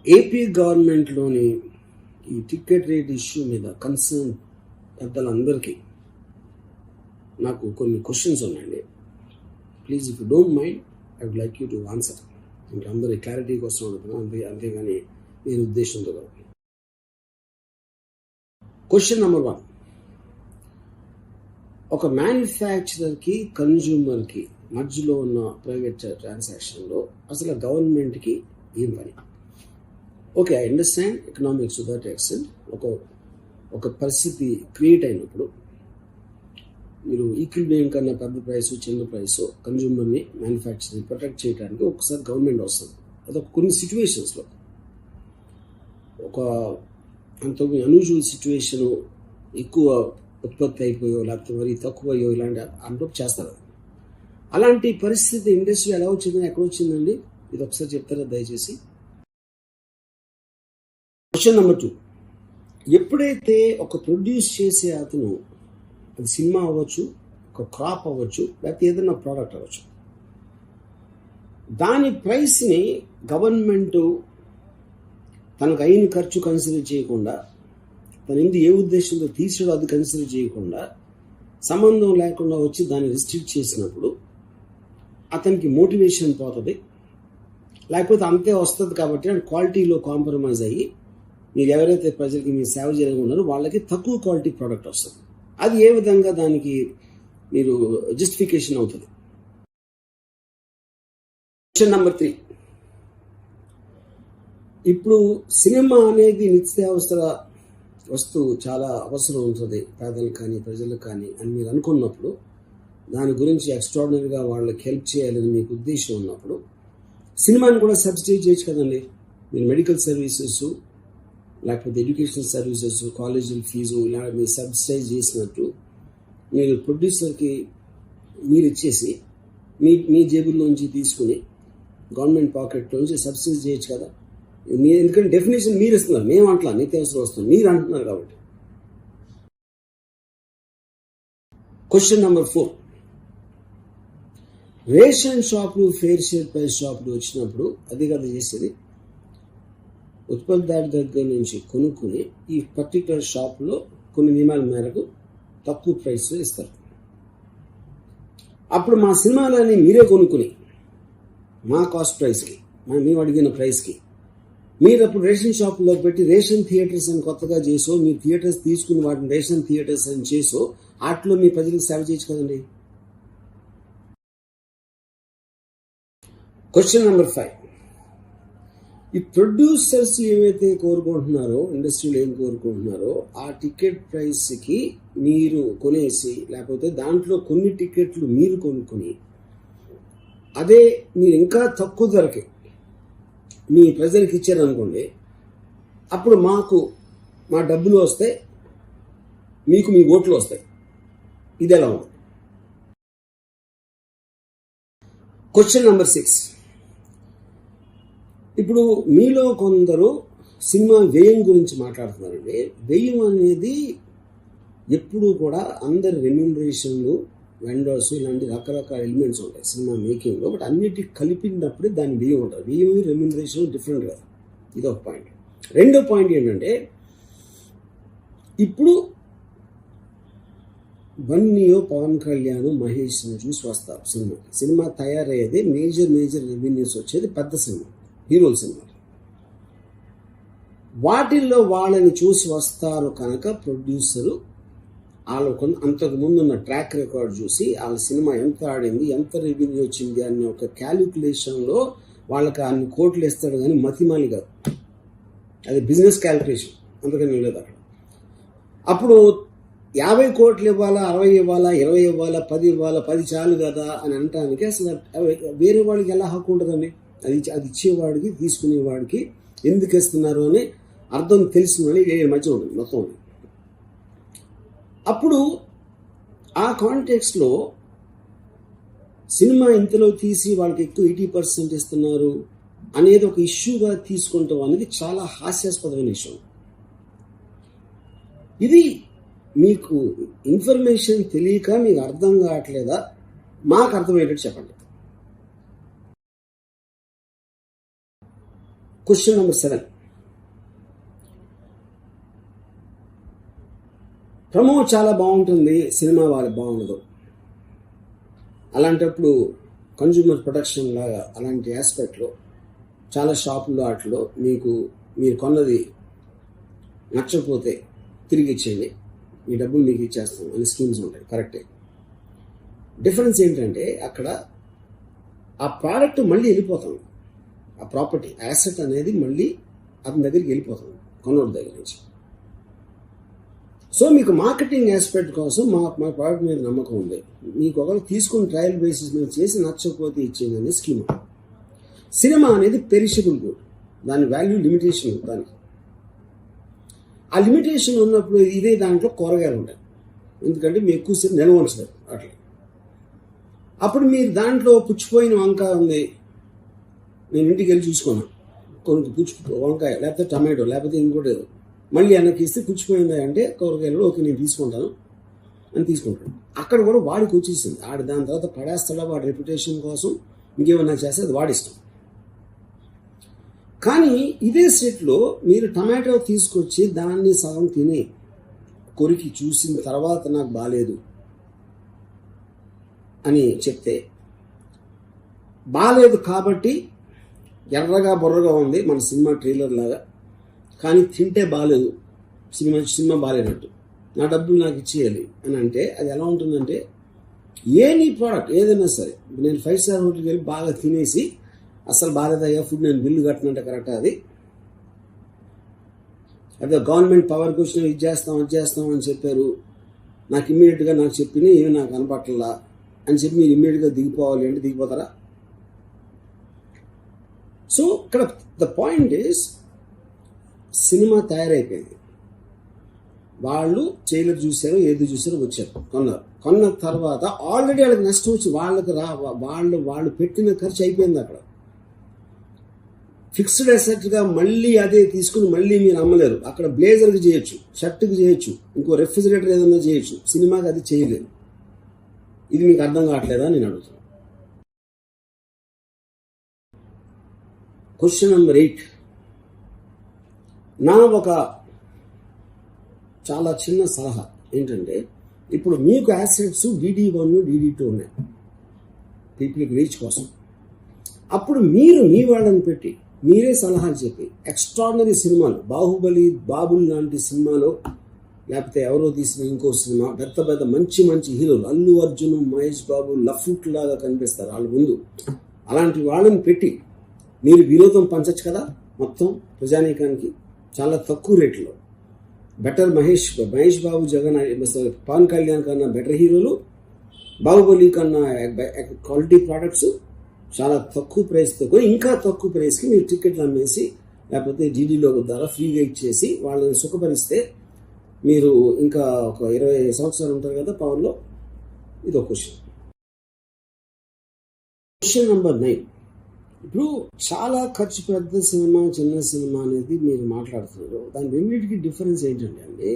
AP గవర్నమెంట్లోని ఈ ticket rate issue మీద కన్సర్న్ పెద్దలందరికీ నాకు కొన్ని క్వశ్చన్స్ ఉన్నాయండి. Please if you don't mind I would like you to answer. ఇంకా అందరి క్లారిటీ కోసం అడుగుతున్నాను, అంతేగాని నేను ఉద్దేశంతో కాదు. క్వశ్చన్ నెంబర్ 1, ఒక మ్యానుఫ్యాక్చరర్కి కన్జ్యూమర్కి మధ్యలో ఉన్న ప్రైవేట్ ట్రాన్సాక్షన్లో అసలు గవర్నమెంట్కి ఏం పని? Okay, I understand economics to that extent. ఒక పరిస్థితి క్రియేట్ అయినప్పుడు మీరు ఈక్విలిబ్రియం కన్నా పెద్ద ప్రైస్ చిన్న ప్రైస్ కన్జ్యూమర్ని మ్యానుఫ్యాక్చరింగ్ ప్రొటెక్ట్ చేయడానికి ఒకసారి గవర్నమెంట్ వస్తుంది. అదొక కొన్ని సిచ్యువేషన్స్లో ఒక అంత అన్యూజువల్ సిచ్యువేషను ఎక్కువ ఉత్పత్తి అయిపోయో లేకపోతే మరీ తక్కువ అయ్యో ఇలాంటి అనుభవం చేస్తారు. అలాంటి పరిస్థితి ఇండస్ట్రీ ఎలా వచ్చిందని ఎక్కడ వచ్చిందండి? ఇది ఒకసారి చెప్తారా దయచేసి? క్వశ్చన్ నెంబర్ 2, ఎప్పుడైతే ఒక ప్రొడ్యూస్ చేసే అతను, అది సినిమా అవ్వచ్చు, ఒక క్రాప్ అవ్వచ్చు, లేకపోతే ఏదైనా ప్రోడక్ట్ అవ్వచ్చు, దాని ప్రైస్ని గవర్నమెంట్ తనకు అయిన ఖర్చు కన్సిడర్ చేయకుండా, తన ఇందు ఏ ఉద్దేశంతో తీసాడో అది కన్సిడర్ చేయకుండా, సంబంధం లేకుండా వచ్చి దాన్ని రిస్ట్రిక్ట్ చేసినప్పుడు అతనికి మోటివేషన్ పోతుంది. లేకపోతే అంతే వస్తుంది కాబట్టి అండ్ క్వాలిటీలో కాంప్రమైజ్ అయ్యి మీరు ఎవరైతే ప్రజలకి మీరు సేవ చేయాలని ఉన్నారో వాళ్ళకి తక్కువ క్వాలిటీ ప్రోడక్ట్ వస్తుంది. అది ఏ విధంగా దానికి మీరు జస్టిఫికేషన్ అవుతుంది? క్వశ్చన్ నెంబర్ 3, ఇప్పుడు సినిమా అనేది నిత్యావసర వస్తువు, చాలా అవసరం ఉంటుంది పేదలకు కానీ ప్రజలకు కానీ అని మీరు అనుకున్నప్పుడు, దాని గురించి ఎక్స్ట్రాడినరీగా వాళ్ళకి హెల్ప్ చేయాలని మీకు ఉద్దేశం ఉన్నప్పుడు సినిమాని కూడా సబ్సిడైజ్ చేయొచ్చు కదండి. మీరు మెడికల్ సర్వీసెస్ లేకపోతే ఎడ్యుకేషనల్ సర్వీసెస్, కాలేజీల ఫీజు ఇలా మీరు సబ్సిడైజ్ చేసినట్టు మీరు ప్రొడ్యూసర్కి మీరు ఇచ్చేసి మీ జేబుల్లోంచి తీసుకుని గవర్నమెంట్ పాకెట్లోంచి సబ్సిడైజ్ చేయొచ్చు కదా. ఎందుకంటే డెఫినేషన్ మీరు ఇస్తున్నారు, మేము అంటలా నిత్యావసర వస్తుంది మీరు అంటున్నారు కాబట్టి. క్వశ్చన్ నెంబర్ 4, రేషన్ షాపులు ఫెయిర్ షేర్ ప్రైస్ షాపులు వచ్చినప్పుడు అది కదా చేసేది, ఉత్పత్తిదారు దగ్గర నుంచి కొనుక్కుని ఈ పర్టికులర్ షాప్లో కొన్ని నియమాల మేరకు తక్కువ ప్రైస్లో ఇస్తారు. అప్పుడు మా సినిమాలని మీరే కొనుక్కుని మా కాస్ట్ ప్రైస్కి, మేము అడిగిన ప్రైస్కి మీరు అప్పుడు రేషన్ షాపులో పెట్టి రేషన్ థియేటర్స్ అని కొత్తగా చేసో, మీరు థియేటర్స్ తీసుకుని వాటిని రేషన్ థియేటర్స్ అని చేసో వాటిలో మీ ప్రజలకు సేవ చేయొచ్చు కదండి. క్వశ్చన్ నెంబర్ 5, ఈ ప్రొడ్యూసర్స్ ఏవైతే కోరుకుంటున్నారో, ఇండస్ట్రీలో ఏం కోరుకుంటున్నారో ఆ టికెట్ ప్రైస్కి మీరు కొనేసి, లేకపోతే దాంట్లో కొన్ని టికెట్లు మీరు కొనుక్కొని అదే మీరు ఇంకా తక్కువ ధరకి మీ ప్రజలకు ఇచ్చారనుకోండి, అప్పుడు మాకు మా డబ్బులు వస్తాయి, మీకు మీ ఓట్లు వస్తాయి. ఇది ఎలా ఉంది? క్వశ్చన్ నెంబర్ 6, ఇప్పుడు మీలో కొందరు సినిమా వ్యయం గురించి మాట్లాడుతున్నారండి. వ్యయం అనేది ఎప్పుడూ కూడా అందరి రెమ్యూనరేషన్లు, వెండర్స్ ఇలాంటి రకరకాల ఎలిమెంట్స్ ఉంటాయి సినిమా మేకింగ్లో. బట్ అన్నిటికి కలిపినప్పుడే దాని వ్యయం ఉంటుంది. వ్యయం రెమ్యూనరేషన్ డిఫరెంట్ కదా. ఇది ఒక పాయింట్. రెండో పాయింట్ ఏంటంటే, ఇప్పుడు బన్నీయో పవన్ కళ్యాణ్ మహేష్ని చూసి వస్తారు సినిమా తయారయ్యేది మేజర్ రెవెన్యూస్ వచ్చేది పెద్ద సినిమా, హీరోల సినిమా. వాటిల్లో వాళ్ళని చూసి వస్తారు కనుక ప్రొడ్యూసరు వాళ్ళకు అంతకుముందు ఉన్న ట్రాక్ రికార్డ్ చూసి వాళ్ళ సినిమా ఎంత ఆడింది, ఎంత రెవెన్యూ వచ్చింది అనే ఒక క్యాలిక్యులేషన్లో వాళ్ళకి అన్ని కోట్లు ఇస్తాడు, కానీ మతిమాలి కాదు. అది బిజినెస్ క్యాలిక్యులేషన్, అందుకని లేదు అక్కడ. అప్పుడు 50 కోట్లు ఇవ్వాలా, 60 ఇవ్వాలా, 20 ఇవ్వాలా, 10 ఇవ్వాలా, 10 చాలు కదా అని అనటానికి అసలు వేరే వాళ్ళకి ఎలా హక్కు ఉంటుందండి? అది ఇచ్చేవాడికి తీసుకునేవాడికి ఎందుకు ఇస్తున్నారు అని అర్థం తెలిసిన వాళ్ళకి మధ్య ఉంటుంది మొత్తం. అప్పుడు ఆ కాంటెక్స్లో సినిమా ఇంతలో తీసి వాళ్ళకి ఎక్కువ 80% ఇస్తున్నారు అనేది ఒక ఇష్యూగా తీసుకుంటాం అనేది చాలా హాస్యాస్పదమైన విషయం. ఇది మీకు ఇన్ఫర్మేషన్ తెలియక మీకు అర్థం కావట్లేదా? మాకు అర్థమయ్యేటట్టు చెప్పండి. క్వశ్చన్ నెంబర్ 7, ప్రమో చాలా బాగుంటుంది, సినిమా వాళ్ళకి బాగుండదు. అలాంటప్పుడు కన్జ్యూమర్ ప్రొటెక్షన్ లాగా అలాంటి ఆస్పెక్ట్లో చాలా షాపుల్లో వాటిలో మీరు కొన్నది నచ్చకపోతే తిరిగి ఇచ్చేయండి, మీ డబ్బులు మీకు ఇచ్చేస్తాం అని స్కీమ్స్ ఉంటాయి. కరెక్టే. డిఫరెన్స్ ఏంటంటే అక్కడ ఆ ప్రోడక్ట్ మళ్ళీ వెళ్ళిపోతుంది, ఆ ప్రాపర్టీ యాసెట్ అనేది మళ్ళీ అతని దగ్గరికి వెళ్ళిపోతుంది కొన్నోడి దగ్గర నుంచి. సో మీకు మార్కెటింగ్ ఆస్పెక్ట్ కోసం మా ప్రోడక్ట్ మీద నమ్మకం ఉంది, మీకు ఒకవేళ తీసుకుని ట్రయల్ బేసిస్ మీద చేసి నచ్చకపోతే ఇచ్చేది అనేది స్కీమ్. సినిమా అనేది పెరిషబుల్ గుడ్, దాని వాల్యూ లిమిటేషన్ దానికి. ఆ లిమిటేషన్ ఉన్నప్పుడు ఇదే దాంట్లో కూరగాయలు ఉంటాయి, ఎందుకంటే మీరు ఎక్కువసేపు నిల్వ ఉంచలేదు అట్లా. అప్పుడు మీరు దాంట్లో పుచ్చిపోయిన వంకాయ ఉంది, నేను ఇంటికి వెళ్ళి చూసుకున్నాను, కొన్ని వంకాయ లేకపోతే టమాటో లేకపోతే ఇంకోటి మళ్ళీ వెనక్కి ఇస్తే పుచ్చిపోయిందా అంటే కూరగాయలు ఓకే నేను తీసుకుంటాను అని తీసుకుంటాడు. అక్కడ కూడా వాడికి వచ్చేసింది, దాని తర్వాత పడేస్తాడా వాడి రెప్యుటేషన్ కోసం ఇంకేమన్నా చేస్తే అది వాడిష్టం. కానీ ఇదే సెట్లో మీరు టమాటో తీసుకొచ్చి దాన్ని సగం తిని కొరికి చూసిన తర్వాత నాకు బాగాలేదు అని చెప్తే, బాగాలేదు కాబట్టి ఎర్రగా బుర్రగా ఉంది మన సినిమా ట్రైలర్ లాగా, కానీ తింటే బాగాలేదు, సినిమా బాగాలేనట్టు, నా డబ్బులు నాకు ఇచ్చేయాలి అని అంటే అది ఎలా ఉంటుందంటే, నీ ప్రోడక్ట్ ఏదైనా సరే, నేను 5 స్టార్ హోటల్కి వెళ్ళి బాగా తినేసి అసలు బాగాలేదయ్యా ఫుడ్ నేను బిల్లు కట్టినంటే కరెక్టా, అదే గవర్నమెంట్ పవర్కి వచ్చిన ఇది చేస్తాం అని చెప్పారు, నాకు ఇమ్మీడియట్గా నాకు చెప్పిన ఏమి నాకు కనపట్లా అని చెప్పి మీరు ఇమ్మీడియట్గా దిగిపోవాలి అంటే దిగిపోతారా? సో ఇక్కడ ద పాయింట్ ఈస్, సినిమా తయారైపోయింది, వాళ్ళు ట్రైలర్ చూశారు, ఏది చూసారో వచ్చారు, కొన్న తర్వాత ఆల్రెడీ వాళ్ళకి నష్టం వచ్చి వాళ్ళు పెట్టిన ఖర్చు అయిపోయింది. అక్కడ ఫిక్స్డ్ అసెట్గా మళ్ళీ అదే తీసుకుని మళ్ళీ మీరు అమ్మలేరు. అక్కడ బ్లేజర్కి చేయొచ్చు, షర్ట్కి చేయొచ్చు, ఇంకో రెఫ్రిజిరేటర్ ఏదైనా చేయొచ్చు, సినిమాకి అది చేయలేదు. ఇది మీకు అర్థం కావట్లేదా నేను అడుగుతున్నాను. క్వశ్చన్ నెంబర్ 8, నా ఒక చాలా చిన్న సలహా ఏంటంటే, ఇప్పుడు మీకు యాసెట్స్ DD1 DD2 ఉన్నాయి పీపుల్కి రీచ్ కోసం. అప్పుడు మీరు మీ వాళ్ళని పెట్టి మీరే సలహాలు చెప్పి ఎక్స్ట్రాడినరీ సినిమాలు, బాబుల్ లాంటి సినిమాలో లేకపోతే ఎవరో తీసిన ఇంకో సినిమా, పెద్ద మంచి హీరోలు, అల్లు అర్జున్, మహేష్ బాబు లఫ్ట్ లాగా కనిపిస్తారు వాళ్ళ ముందు, అలాంటి వాళ్ళని పెట్టి మీరు వినోదం పంచచ్చు కదా మొత్తం ప్రజానీకానికి చాలా తక్కువ రేట్లో. బెటర్ మహేష్ బాబు, పవన్ కళ్యాణ్ కన్నా బెటర్ హీరోలు, బాహుబలి కన్నా క్వాలిటీ ప్రోడక్ట్స్ చాలా తక్కువ ప్రైస్తో కొని ఇంకా తక్కువ ప్రైస్కి మీరు టికెట్లు అమ్మేసి లేకపోతే DDలో ద్వారా ఫ్రీగా ఇచ్చేసి వాళ్ళని సుఖపరిస్తే మీరు ఇంకా ఒక 20 సంవత్సరాలు ఉంటారు కదా పవర్లో. ఇది ఒక క్వశ్చన్ నెంబర్ 9. ఇప్పుడు చాలా ఖర్చు పెద్ద సినిమా చిన్న సినిమా అనేది మీరు మాట్లాడుతున్నారు, దాని రెండింటికి డిఫరెన్స్ ఏంటంటే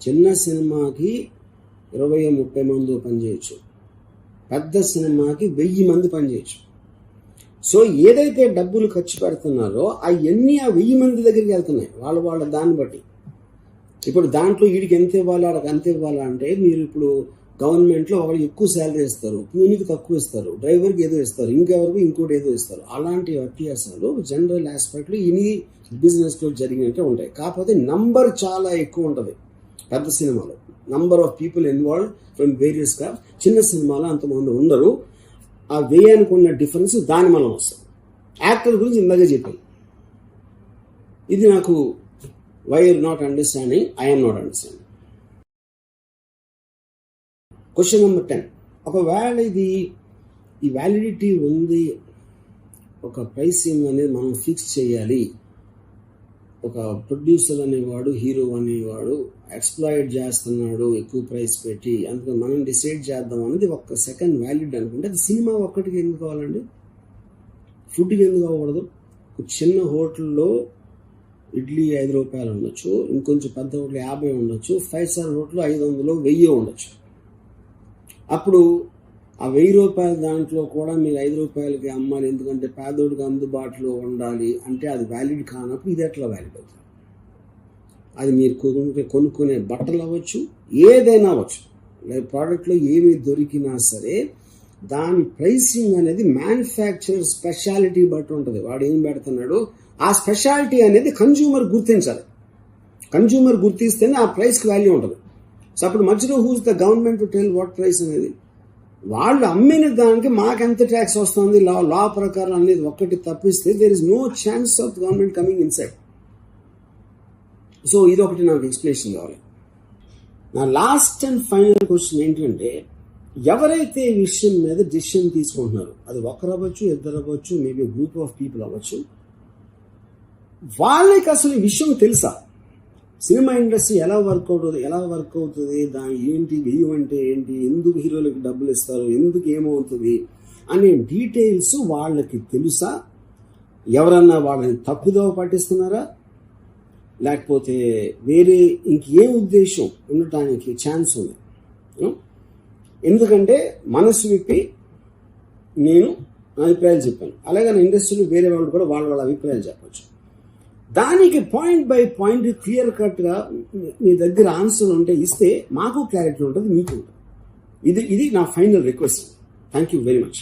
చిన్న సినిమాకి 20-30 మంది పనిచేయచ్చు, పెద్ద సినిమాకి 1000 మంది పనిచేయచ్చు. సో ఏదైతే డబ్బులు ఖర్చు పెడుతున్నారో అవన్నీ ఆ 1000 మంది దగ్గరికి వెళ్తున్నాయి వాళ్ళ దాన్ని బట్టి. ఇప్పుడు దాంట్లో వీడికి ఎంత ఇవ్వాలి వాళ్ళకి అంత ఇవ్వాలా అంటే, మీరు ఇప్పుడు గవర్నమెంట్లో వాళ్ళు ఎక్కువ శాలరీ ఇస్తారు, కూలీకి తక్కువ ఇస్తారు, డ్రైవర్కి ఏదో ఇస్తారు, ఇంకెవరికి ఇంకోటి ఏదో ఇస్తారు. అలాంటి వ్యత్యాసాలు జనరల్ ఆస్పెక్ట్లో ఇన్ని బిజినెస్లో జరిగినట్టే ఉంటాయి. కాకపోతే నంబర్ చాలా ఎక్కువ ఉంటుంది పెద్ద సినిమాలో, number of people involve from various craft. చిన్న సినిమాలో అంతమంది ఉండరు. ఆ వ్యయానికి ఉన్న డిఫరెన్స్ దాని మనం వస్తుంది. యాక్టర్ గురించి ఇందాక చెప్పాను, ఇది నాకు why are not understanding, I'm not understanding. Question number 10. ఒకవేళ ఈ వ్యాలిడిటీ ఉంది, ఒక ప్రైసింగ్ అనేది మనం ఫిక్స్ చేయాలి, ఒక ప్రొడ్యూసర్ అనేవాడు, హీరో అనేవాడు ఎక్స్ప్లాయిట్ చేస్తున్నాడు ఎక్కువ ప్రైస్ పెట్టి, అందుకని మనం డిసైడ్ చేద్దాం అనేది ఒక సెకండ్ వ్యాలిడ్ అనుకుంటే, అది సినిమా ఒక్కటికి ఎందుకు కావాలండి? ఫుడ్కి ఎందుకు అవ్వకూడదు? చిన్న హోటల్లో ఇడ్లీ 5 రూపాయలు ఉండొచ్చు, ఇంకొంచెం పెద్ద హోటల్ 50 ఉండొచ్చు, 5 స్టార్ హోటల్ 500 1000 ఉండొచ్చు. అప్పుడు ఆ 1000 రూపాయల దాంట్లో కూడా మీరు 5 రూపాయలకి అమ్మాలి, ఎందుకంటే పేదోడికి అందుబాటులో ఉండాలి అంటే అది వ్యాలిడ్ కానప్పుడు ఇది ఎట్లా వ్యాలిడ్ అవుతుంది? అది మీరు కొనుక్కునే బట్టలు అవ్వచ్చు, ఏదైనా అవ్వచ్చు, ప్రోడక్ట్లో ఏమి దొరికినా సరే దాని ప్రైసింగ్ అనేది మ్యానుఫ్యాక్చరర్ స్పెషాలిటీ బట్టి ఉంటుంది. వాడు ఏం పెడుతున్నాడు, ఆ స్పెషాలిటీ అనేది కన్జ్యూమర్ గుర్తించాలి. కన్జ్యూమర్ గుర్తిస్తేనే ఆ ప్రైస్కి వాల్యూ ఉంటుంది. సో అప్పుడు మధ్యలో who's the government to tell what price అనేది? వాళ్ళు అమ్మిన దానికి మాకెంత ట్యాక్స్ వస్తుంది లా ప్రకారం అనేది ఒక్కటి తప్పిస్తే there is no chance of government coming inside. So ఇది ఒకటి నాకు ఎక్స్ప్లెనేషన్ కావాలి. నా లాస్ట్ అండ్ ఫైనల్ క్వశ్చన్ ఏంటంటే, ఎవరైతే ఈ విషయం మీద డిసిషన్ తీసుకుంటున్నారు, అది ఒకరు అవ్వచ్చు, ఇద్దరు అవ్వచ్చు, మేబీ గ్రూప్ ఆఫ్ పీపుల్ అవ్వచ్చు, వాళ్ళకి అసలు ఈ విషయం తెలుసా? సినిమా ఇండస్ట్రీ ఎలా వర్క్ అవుతుంది, దాని ఏంటి, వ్యయం అంటే ఏంటి, ఎందుకు హీరోలకు డబ్బులు ఇస్తారు, ఎందుకు ఏమవుతుంది అనే డీటెయిల్స్ వాళ్ళకి తెలుసా? ఎవరన్నా వాళ్ళని తప్పుదోవ పట్టిస్తున్నారా, లేకపోతే వేరే ఇంకేం ఉద్దేశం ఉండటానికి ఛాన్స్ ఉంది? ఎందుకంటే మనసు విప్పి నేను అభిప్రాయాలు చెప్పాను, అలాగే నా ఇండస్ట్రీలో వేరే వాళ్ళు కూడా వాళ్ళ అభిప్రాయాలు చెప్పచ్చు. దానికి పాయింట్ బై పాయింట్ క్లియర్ కట్గా మీ దగ్గర ఆన్సర్ ఉంటే ఇస్తే మాకు క్లారిటీ ఉంటుంది, మీకు ఉంటుంది. ఇది నా final request. Thank you very much.